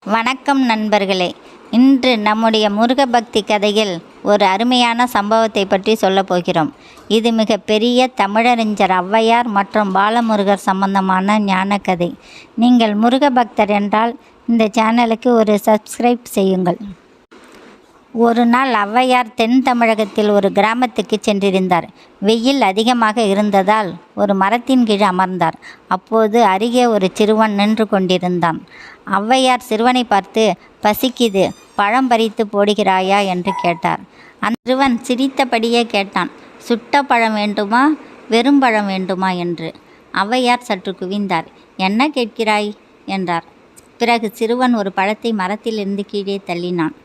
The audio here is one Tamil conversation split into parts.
வணக்கம் நண்பர்களே. இன்று நம்முடைய முருக பக்தி கதையில் ஒரு அருமையான சம்பவத்தை பற்றி சொல்லப் போகிறோம். இது மிக பெரிய தமிழறிஞர் ஔவையார் மற்றும் பாலமுருகர் சம்பந்தமான ஞான கதை. நீங்கள் முருக பக்தர் என்றால் இந்த சேனலுக்கு ஒரு சப்ஸ்கிரைப் செய்யுங்கள். ஒரு நாள் ஔவையார் தென் தமிழகத்தில் ஒரு கிராமத்துக்கு சென்றிருந்தார். வெயில் அதிகமாக இருந்ததால் ஒரு மரத்தின் கீழ் அமர்ந்தார். அப்போது அருகே ஒரு சிறுவன் நின்று கொண்டிருந்தான். ஔவையார் சிறுவனை பார்த்து, "பசிக்குது, பழம் பறித்து போடுகிறாயா?" என்று கேட்டார். அந்த சிறுவன் சிரித்தபடியே கேட்டான், "சுட்ட பழம் வேண்டுமா, வெறும் பழம் வேண்டுமா?" என்று. ஔவையார் சற்று குவிந்தார். "என்ன கேட்கிறாய்?" என்றார். பிறகு சிறுவன் ஒரு பழத்தை மரத்திலிருந்து கீழே தள்ளினான்.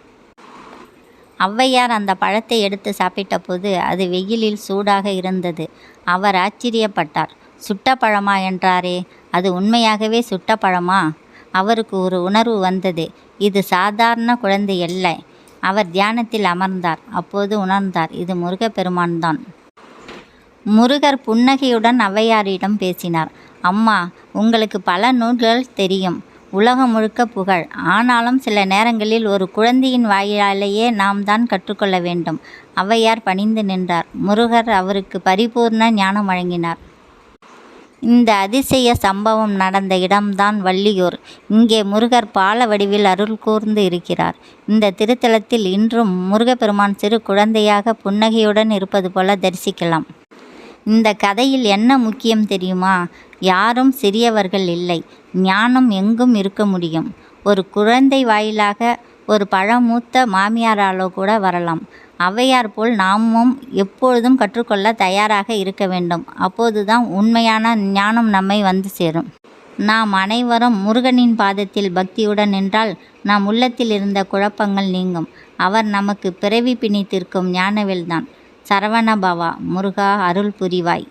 ஔவையார் அந்த பழத்தை எடுத்து சாப்பிட்டபோது அது வெயிலில் சூடாக இருந்தது. அவர் ஆச்சரியப்பட்டார். "சுட்ட பழமா?" என்றாரே, அது உண்மையாகவே சுட்ட பழமா? அவருக்கு ஒரு உணர்வு வந்தது. இது சாதாரண குழந்தை அல்ல. அவர் தியானத்தில் அமர்ந்தார். அப்போது உணர்ந்தார், இது முருகப்பெருமான் தான். முருகர் புன்னகையுடன் ஔவையாரிடம் பேசினார். "அம்மா, உங்களுக்கு பல நூல்கள் தெரியும், உலகம் முழுக்க புகழ். ஆனாலும் சில நேரங்களில் ஒரு குழந்தையின் வாயிலாலேயே நாம் தான் கற்றுக்கொள்ள வேண்டும்." ஔவையார் பணிந்து நின்றார். முருகர் அவருக்கு பரிபூர்ண ஞானம் வழங்கினார். இந்த அதிசய சம்பவம் நடந்த இடம்தான் வள்ளியூர். இங்கே முருகர் பால வடிவில் அருள் கூர்ந்து இருக்கிறார். இந்த திருத்தலத்தில் இன்றும் முருகப்பெருமான் சிறு குழந்தையாக புன்னகையுடன் இருப்பது போல தரிசிக்கலாம். இந்த கதையில் என்ன முக்கியம் தெரியுமா? யாரும் சிறியவர்கள் இல்லை. ஞானம் எங்கும் இருக்க முடியும். ஒரு குழந்தை வாயிலாக ஒரு பழமூத்த மாமியாராலோ கூட வரலாம். ஔவையார் போல் நாமும் எப்பொழுதும் கற்றுக்கொள்ள தயாராக இருக்க வேண்டும். அப்போதுதான் உண்மையான ஞானம் நம்மை வந்து சேரும். நாம் அனைவரும் முருகனின் பாதத்தில் பக்தியுடன் நின்றால் நம் உள்ளத்தில் இருந்த குழப்பங்கள் நீங்கும். அவர் நமக்கு பிறவி பிணி தீர்க்கும் ஞானவேல்தான். சரவண பவா. முருகா, அருள் புரிவாய்.